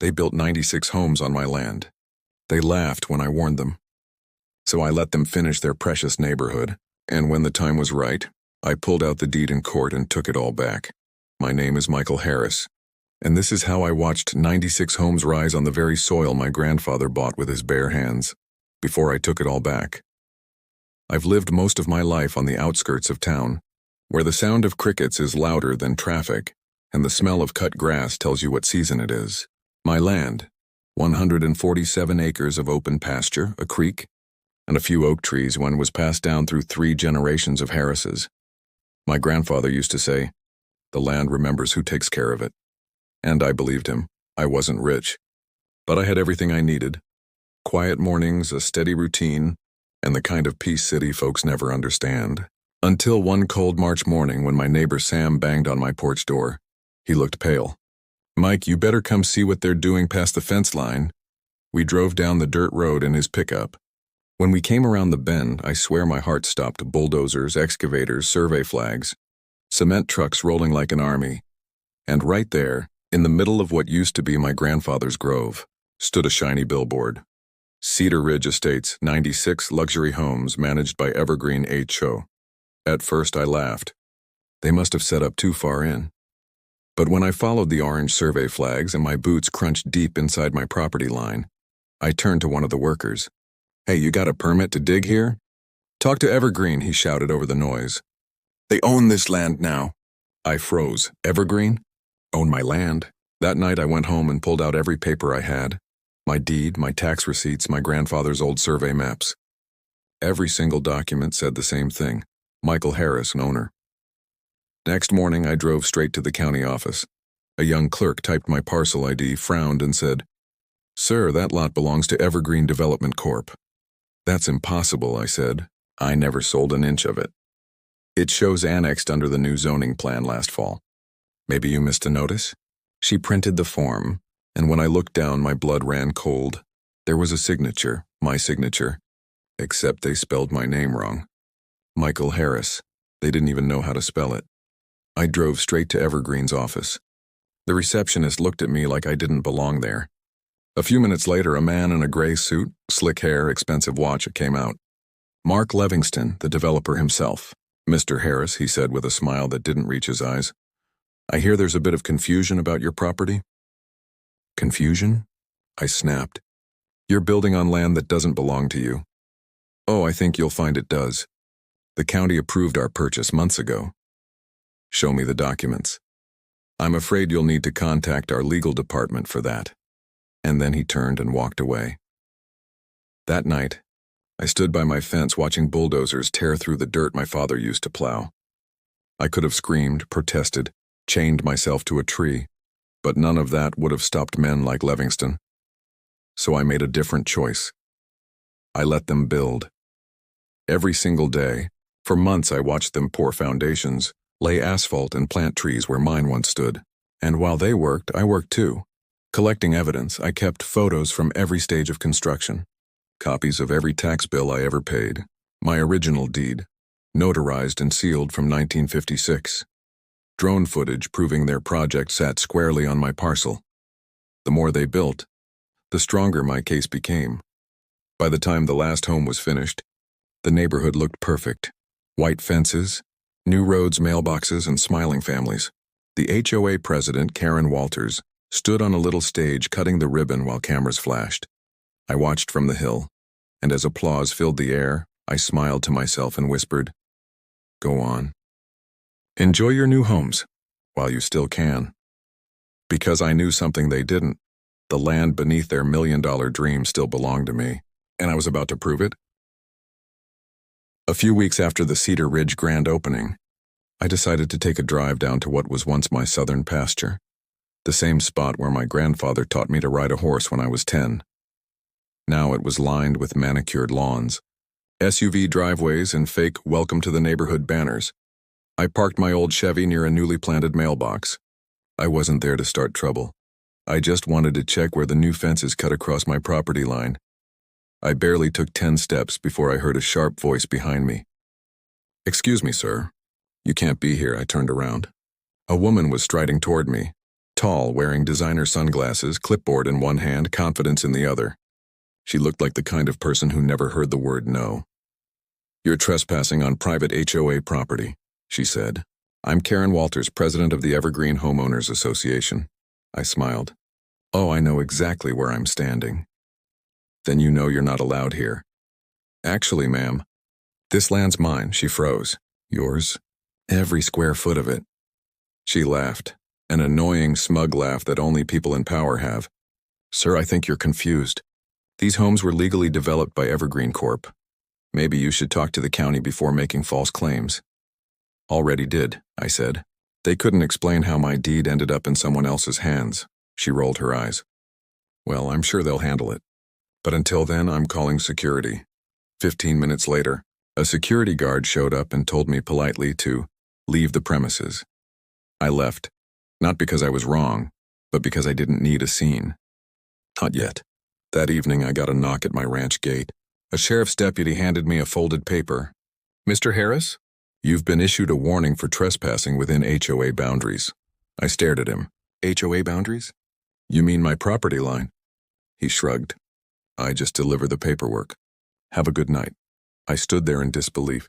They built 96 homes on my land. They laughed when I warned them. So I let them finish their precious neighborhood, and when the time was right, I pulled out the deed in court and took it all back. My name is Michael Harris, and this is how I watched 96 homes rise on the very soil my grandfather bought with his bare hands, before I took it all back. I've lived most of my life on the outskirts of town, where the sound of crickets is louder than traffic, and the smell of cut grass tells you what season it is. My land, 147 acres of open pasture, a creek, and a few oak trees when was passed down through 3 generations of Harrises. My grandfather used to say, "The land remembers who takes care of it." And I believed him. I wasn't rich, but I had everything I needed. Quiet mornings, a steady routine, and the kind of peace city folks never understand. Until one cold March morning when my neighbor Sam banged on my porch door. He looked pale. "Mike, you better come see what they're doing past the fence line." We drove down the dirt road in his pickup. When we came around the bend, I swear my heart stopped. Bulldozers, excavators, survey flags, cement trucks rolling like an army. And right there, in the middle of what used to be my grandfather's grove, stood a shiny billboard. Cedar Ridge Estates, 96 luxury homes managed by Evergreen HOA. At first I laughed. They must have set up too far in. But when I followed the orange survey flags and my boots crunched deep inside my property line, I turned to one of the workers. "Hey, you got a permit to dig here?" "Talk to Evergreen," he shouted over the noise. "They own this land now." I froze. Evergreen? Own my land? That night I went home and pulled out every paper I had. My deed, my tax receipts, my grandfather's old survey maps. Every single document said the same thing. Michael Harris, owner. Next morning I drove straight to the county office. A young clerk typed my parcel ID, frowned, and said, "Sir, that lot belongs to Evergreen Development Corp." "That's impossible," I said. "I never sold an inch of it. It shows annexed under the new zoning plan last fall." "Maybe you missed a notice?" She printed the form, and when I looked down, my blood ran cold. There was a signature, my signature, except they spelled my name wrong. Michael Harris. They didn't even know how to spell it. I drove straight to Evergreen's office. The receptionist looked at me like I didn't belong there. A few minutes later, a man in a gray suit, slick hair, expensive watch, came out. Mark Levingston, the developer himself. "Mr. Harris," he said with a smile that didn't reach his eyes, "I hear there's a bit of confusion about your property." "Confusion?" I snapped. "You're building on land that doesn't belong to you." "Oh, I think you'll find it does. The county approved our purchase months ago." "Show me the documents." "I'm afraid you'll need to contact our legal department for that." And then he turned and walked away. That night, I stood by my fence watching bulldozers tear through the dirt my father used to plow. I could have screamed, protested, chained myself to a tree, but none of that would have stopped men like Levingston. So I made a different choice. I let them build. Every single day, for months I watched them pour foundations, lay asphalt, and plant trees where mine once stood. And while they worked, I worked too. Collecting evidence, I kept photos from every stage of construction, copies of every tax bill I ever paid, my original deed, notarized and sealed from 1956, drone footage proving their project sat squarely on my parcel. The more they built, the stronger my case became. By the time the last home was finished, the neighborhood looked perfect. White fences, new roads, mailboxes, and smiling families. The HOA president, Karen Walters, stood on a little stage cutting the ribbon while cameras flashed. I watched from the hill, and as applause filled the air, I smiled to myself and whispered, "Go on. Enjoy your new homes, while you still can." Because I knew something they didn't. The land beneath their million-dollar dream still belonged to me, and I was about to prove it. A few weeks after the Cedar Ridge grand opening, I decided to take a drive down to what was once my southern pasture, the same spot where my grandfather taught me to ride a horse when I was 10. Now it was lined with manicured lawns, SUV driveways, and fake "Welcome to the Neighborhood" banners. I parked my old Chevy near a newly planted mailbox. I wasn't there to start trouble. I just wanted to check where the new fences cut across my property line. I barely took 10 steps before I heard a sharp voice behind me. "Excuse me, sir. You can't be here." I turned around. A woman was striding toward me, Tall, wearing designer sunglasses, clipboard in one hand, confidence in the other. She looked like the kind of person who never heard the word no. "You're trespassing on private HOA property," she said. "I'm Karen Walters, president of the Evergreen Homeowners Association." I smiled. "Oh, I know exactly where I'm standing." "Then you know you're not allowed here." "Actually, ma'am, this land's mine." She froze. "Yours?" "Every square foot of it." She laughed, an annoying, smug laugh that only people in power have. "Sir, I think you're confused. These homes were legally developed by Evergreen Corp. Maybe you should talk to the county before making false claims." "Already did," I said. "They couldn't explain how my deed ended up in someone else's hands." She rolled her eyes. "Well, I'm sure they'll handle it. But until then, I'm calling security." 15 minutes later, a security guard showed up and told me politely to leave the premises. I left, not because I was wrong, but because I didn't need a scene. Not yet. That evening, I got a knock at my ranch gate. A sheriff's deputy handed me a folded paper. "Mr. Harris, you've been issued a warning for trespassing within HOA boundaries." I stared at him. "HOA boundaries? You mean my property line?" He shrugged. "I just deliver the paperwork. Have a good night." I stood there in disbelief,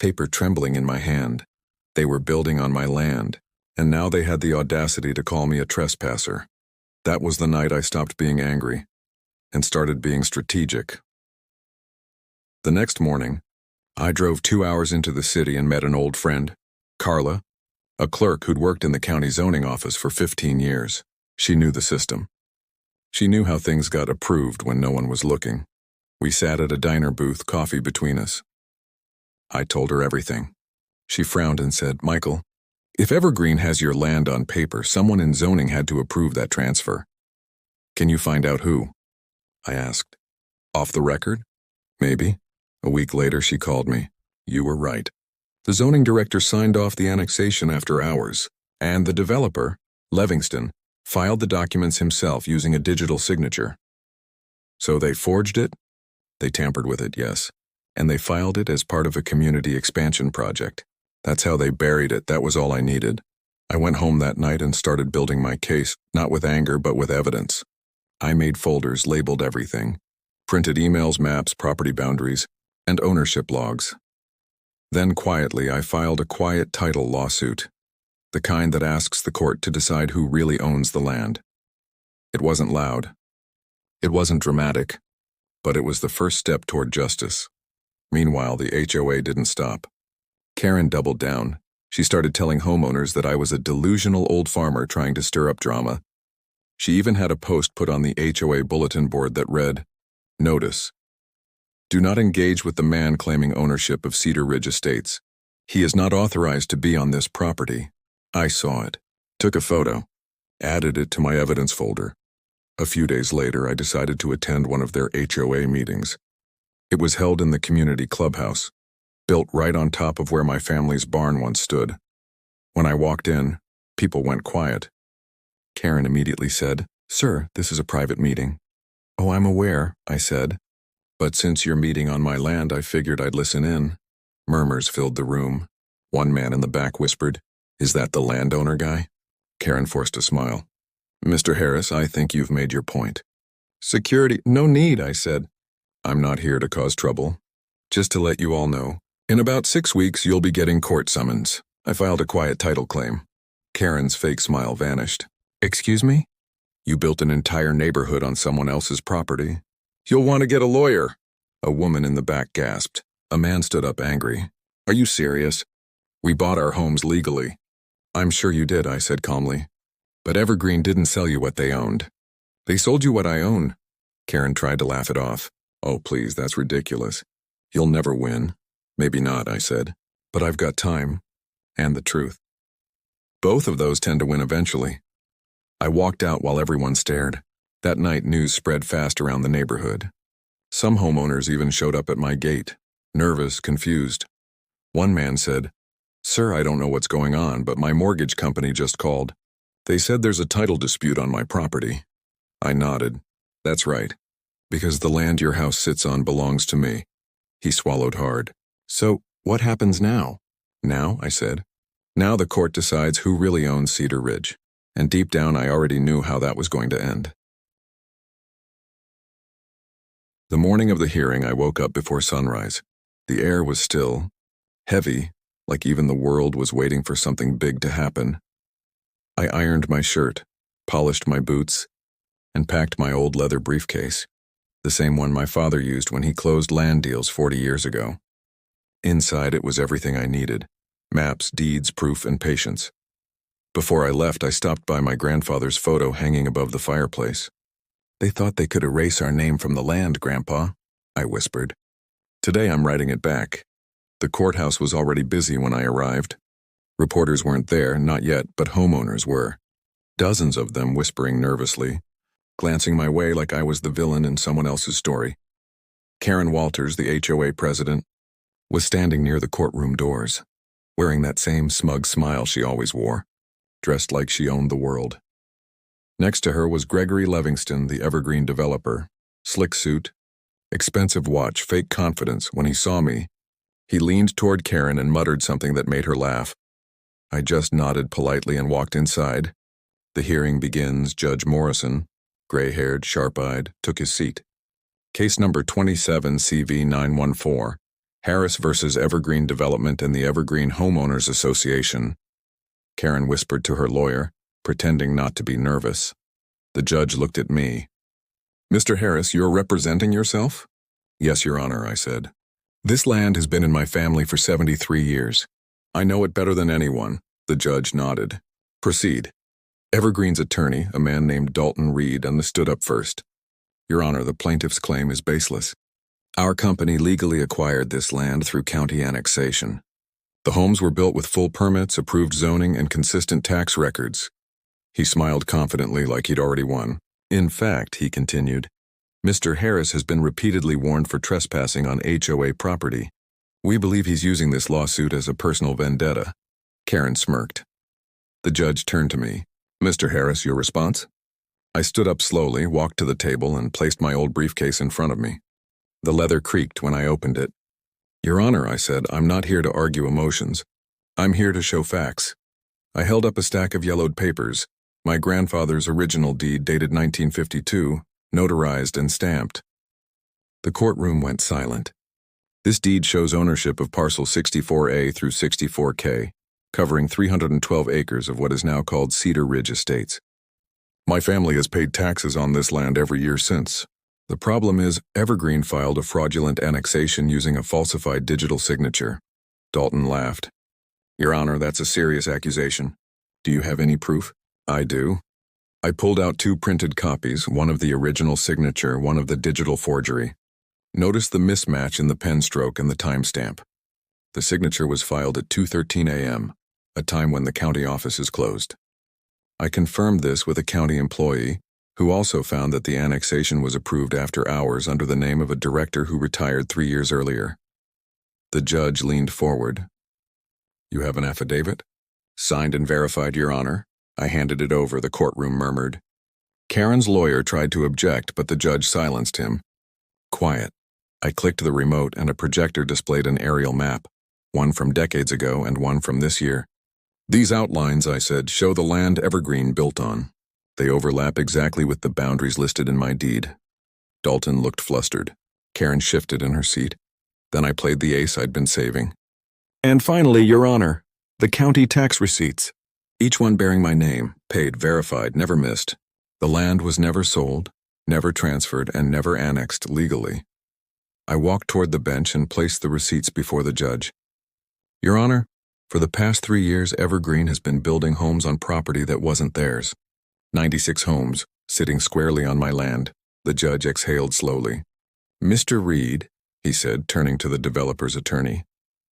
paper trembling in my hand. They were building on my land, and now they had the audacity to call me a trespasser. That was the night I stopped being angry and started being strategic. The next morning, I drove 2 hours into the city and met an old friend, Carla, a clerk who'd worked in the county zoning office for 15 years. She knew the system. She knew how things got approved when no one was looking. We sat at a diner booth, coffee between us. I told her everything. She frowned and said, "Michael, if Evergreen has your land on paper, someone in zoning had to approve that transfer. Can you find out who?" I asked. "Off the record?" "Maybe." A week later, she called me. "You were right. The zoning director signed off the annexation after hours, and the developer, Livingston, filed the documents himself using a digital signature." "So they forged it?" "They tampered with it, yes. And they filed it as part of a community expansion project. That's how they buried it. That was all I needed." I went home that night and started building my case, not with anger, but with evidence. I made folders, labeled everything, printed emails, maps, property boundaries, and ownership logs. Then quietly, I filed a quiet title lawsuit, the kind that asks the court to decide who really owns the land. It wasn't loud. It wasn't dramatic, but it was the first step toward justice. Meanwhile, the HOA didn't stop. Karen doubled down. She started telling homeowners that I was a delusional old farmer trying to stir up drama. She even had a post put on the HOA bulletin board that read, "Notice: do not engage with the man claiming ownership of Cedar Ridge Estates. He is not authorized to be on this property." I saw it, took a photo, added it to my evidence folder. A few days later, I decided to attend one of their HOA meetings. It was held in the community clubhouse, built right on top of where my family's barn once stood. When I walked in, people went quiet. Karen immediately said, "Sir, this is a private meeting." "Oh, I'm aware," I said. "But since you're meeting on my land, I figured I'd listen in." Murmurs filled the room. One man in the back whispered, "Is that the landowner guy?" Karen forced a smile. "Mr. Harris, I think you've made your point." "Security, no need," I said. "I'm not here to cause trouble. Just to let you all know, in about 6 weeks, you'll be getting court summons." I filed a quiet title claim. Karen's fake smile vanished. "Excuse me? You built an entire neighborhood on someone else's property. You'll want to get a lawyer." A woman in the back gasped. A man stood up angry. "Are you serious? We bought our homes legally." "I'm sure you did," I said calmly. "But Evergreen didn't sell you what they owned." "They sold you what I own." Karen tried to laugh it off. "Oh, please, that's ridiculous. You'll never win." "Maybe not," I said. "But I've got time. And the truth. Both of those tend to win eventually." I walked out while everyone stared. That night, news spread fast around the neighborhood. Some homeowners even showed up at my gate, nervous, confused. One man said, "Sir, I don't know what's going on, but my mortgage company just called. They said there's a title dispute on my property." I nodded. "That's right, because the land your house sits on belongs to me." He swallowed hard. "So, what happens now?" "Now," I said. "Now the court decides who really owns Cedar Ridge. and deep down I already knew how that was going to end. The morning of the hearing, I woke up before sunrise. The air was still, heavy, like even the world was waiting for something big to happen. I ironed my shirt, polished my boots, and packed my old leather briefcase, the same one my father used when he closed land deals 40 years ago. Inside it was everything I needed: maps, deeds, proof, and patience. Before I left, I stopped by my grandfather's photo hanging above the fireplace. "They thought they could erase our name from the land, Grandpa," I whispered. "Today I'm writing it back." The courthouse was already busy when I arrived. Reporters weren't there, not yet, but homeowners were. Dozens of them whispering nervously, glancing my way like I was the villain in someone else's story. Karen Walters, the HOA president, was standing near the courtroom doors, wearing that same smug smile she always wore, dressed like she owned the world. Next to her was Gregory Livingston, the Evergreen developer, slick suit, expensive watch, fake confidence. When he saw me, he leaned toward Karen and muttered something that made her laugh. I just nodded politely and walked inside. The hearing begins. Judge Morrison, gray-haired, sharp-eyed, took his seat. Case number 27 CV 914, Harris versus Evergreen Development and the Evergreen Homeowners Association. Karen whispered to her lawyer, pretending not to be nervous. The judge looked at me. "Mr. Harris, you're representing yourself?" "Yes, Your Honor," I said. "This land has been in my family for 73 years. I know it better than anyone." The judge nodded. "Proceed." Evergreen's attorney, a man named Dalton Reed, stood up first. "Your Honor, the plaintiff's claim is baseless. Our company legally acquired this land through county annexation. The homes were built with full permits, approved zoning, and consistent tax records." He smiled confidently like he'd already won. "In fact," he continued, "Mr. Harris has been repeatedly warned for trespassing on HOA property. We believe he's using this lawsuit as a personal vendetta." Karen smirked. The judge turned to me. "Mr. Harris, your response?" I stood up slowly, walked to the table, and placed my old briefcase in front of me. The leather creaked when I opened it. "Your Honor," I said, "I'm not here to argue emotions. I'm here to show facts." I held up a stack of yellowed papers, my grandfather's original deed dated 1952, notarized and stamped. The courtroom went silent. "This deed shows ownership of parcel 64A through 64K, covering 312 acres of what is now called Cedar Ridge Estates. My family has paid taxes on this land every year since. The problem is, Evergreen filed a fraudulent annexation using a falsified digital signature." Dalton laughed. "Your Honor, that's a serious accusation. Do you have any proof?" "I do." I pulled out 2 printed copies, one of the original signature, one of the digital forgery. Notice the mismatch in the pen stroke and the timestamp. The signature was filed at 2:13 a.m., a time when the county office is closed. I confirmed this with a county employee, who also found that the annexation was approved after hours under the name of a director who retired 3 years earlier. The judge leaned forward. "You have an affidavit?" "Signed and verified, Your Honor." I handed it over, the courtroom murmured. Karen's lawyer tried to object, but the judge silenced him. "Quiet." I clicked the remote and a projector displayed an aerial map, one from decades ago and one from this year. "These outlines," I said, "show the land Evergreen built on. They overlap exactly with the boundaries listed in my deed." Dalton looked flustered. Karen shifted in her seat. Then I played the ace I'd been saving. "And finally, Your Honor, the county tax receipts. Each one bearing my name, paid, verified, never missed. The land was never sold, never transferred, and never annexed legally." I walked toward the bench and placed the receipts before the judge. "Your Honor, for the past 3 years, Evergreen has been building homes on property that wasn't theirs. 96 homes, sitting squarely on my land." The judge exhaled slowly. "Mr. Reed," he said, turning to the developer's attorney,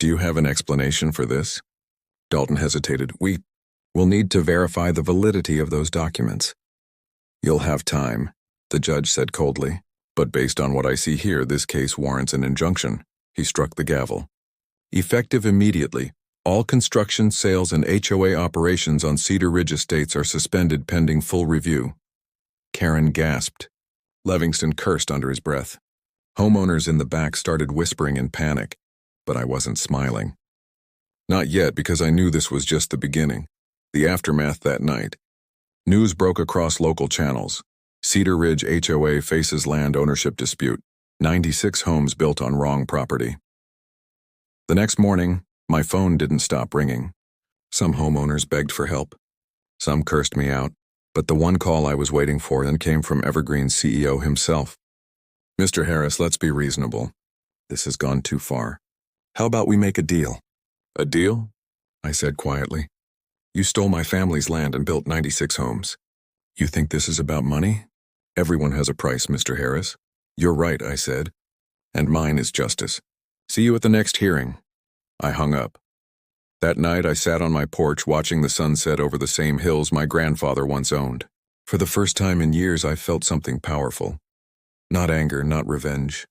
"do you have an explanation for this?" Dalton hesitated. We'll need to verify the validity of those documents." "You'll have time," the judge said coldly. "But based on what I see here, this case warrants an injunction." He struck the gavel. "Effective immediately, all construction, sales, and HOA operations on Cedar Ridge Estates are suspended pending full review." Karen gasped. Livingston cursed under his breath. Homeowners in the back started whispering in panic, but I wasn't smiling. Not yet, because I knew this was just the beginning. The aftermath that night. News broke across local channels. Cedar Ridge HOA faces land ownership dispute. 96 homes built on wrong property. The next morning, my phone didn't stop ringing. Some homeowners begged for help. Some cursed me out. But the one call I was waiting for then came from Evergreen's CEO himself. "Mr. Harris, let's be reasonable. This has gone too far. How about we make a deal?" "A deal?" I said quietly. "You stole my family's land and built 96 homes. You think this is about money? Everyone has a price, Mr. Harris." "You're right," I said. "And mine is justice. See you at the next hearing." I hung up. That night I sat on my porch watching the sunset over the same hills my grandfather once owned. For the first time in years I felt something powerful. Not anger, not revenge,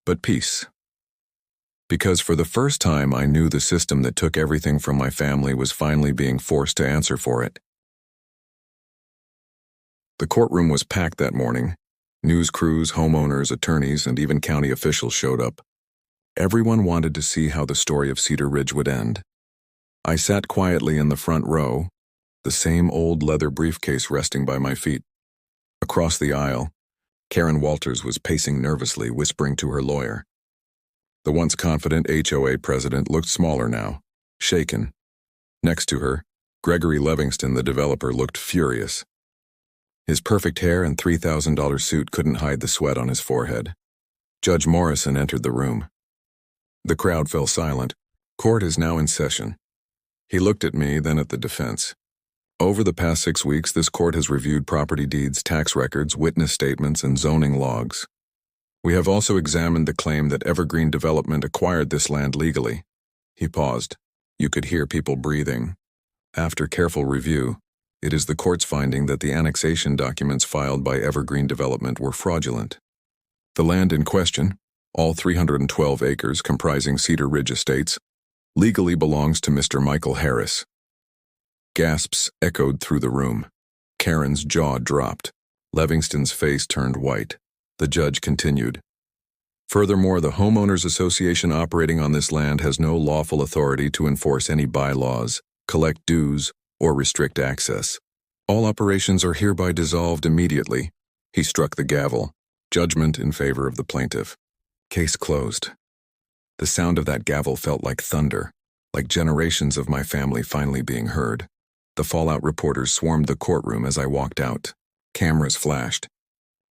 but peace. Because for the first time I knew the system that took everything from my family was finally being forced to answer for it. The courtroom was packed that morning. News crews, homeowners, attorneys, and even county officials showed up. Everyone wanted to see how the story of Cedar Ridge would end. I sat quietly in the front row, the same old leather briefcase resting by my feet. Across the aisle, Karen Walters was pacing nervously, whispering to her lawyer. The once confident HOA president looked smaller now, shaken. Next to her, Gregory Livingston, the developer, looked furious. His perfect hair and $3,000 suit couldn't hide the sweat on his forehead. Judge Morrison entered the room. The crowd fell silent. Court is now in session. He looked at me, then at the defense. Over the past 6 weeks, this court has reviewed property deeds, tax records, witness statements, and zoning logs. We have also examined the claim that Evergreen Development acquired this land legally. He paused. You could hear people breathing. After careful review, it is the court's finding that the annexation documents filed by Evergreen Development were fraudulent. The land in question, all 312 acres comprising Cedar Ridge Estates, legally belongs to Mr. Michael Harris. Gasps echoed through the room. Karen's jaw dropped. Livingston's face turned white. The judge continued. Furthermore, the Homeowners Association operating on this land has no lawful authority to enforce any bylaws, collect dues, or restrict access. All operations are hereby dissolved immediately. He struck the gavel. Judgment in favor of the plaintiff. Case closed. The sound of that gavel felt like thunder, like generations of my family finally being heard. The fallout reporters swarmed the courtroom as I walked out. Cameras flashed.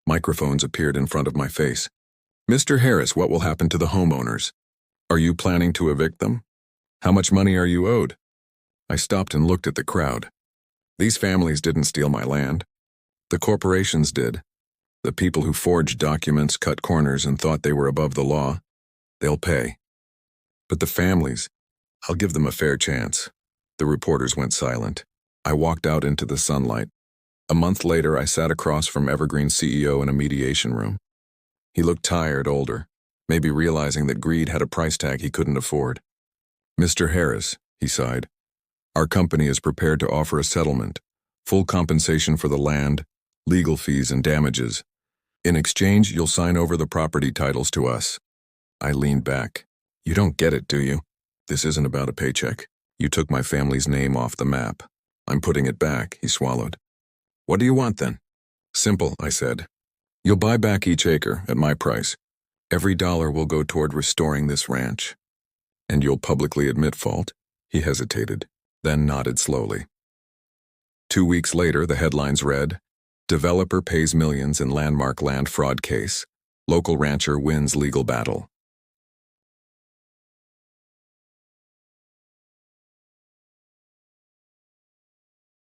Microphones appeared in front of my face. "Mr. Harris, what will happen to the homeowners? Are you planning to evict them? How much money are you owed?" I stopped and looked at the crowd. These families didn't steal my land. The corporations did. The people who forged documents, cut corners, and thought they were above the law. They'll pay. But the families, I'll give them a fair chance. The reporters went silent. I walked out into the sunlight. A month later, I sat across from Evergreen's CEO in a mediation room. He looked tired, older, maybe realizing that greed had a price tag he couldn't afford. "Mr. Harris," he sighed, "our company is prepared to offer a settlement, full compensation for the land, legal fees, and damages. In exchange, you'll sign over the property titles to us." I leaned back. "You don't get it, do you? This isn't about a paycheck. You took my family's name off the map. I'm putting it back," he swallowed. "What do you want then?" "Simple," I said. "You'll buy back each acre at my price. Every dollar will go toward restoring this ranch. And you'll publicly admit fault?" He hesitated, then nodded slowly. 2 weeks later, the headlines read, "Developer pays millions in landmark land fraud case. Local rancher wins legal battle."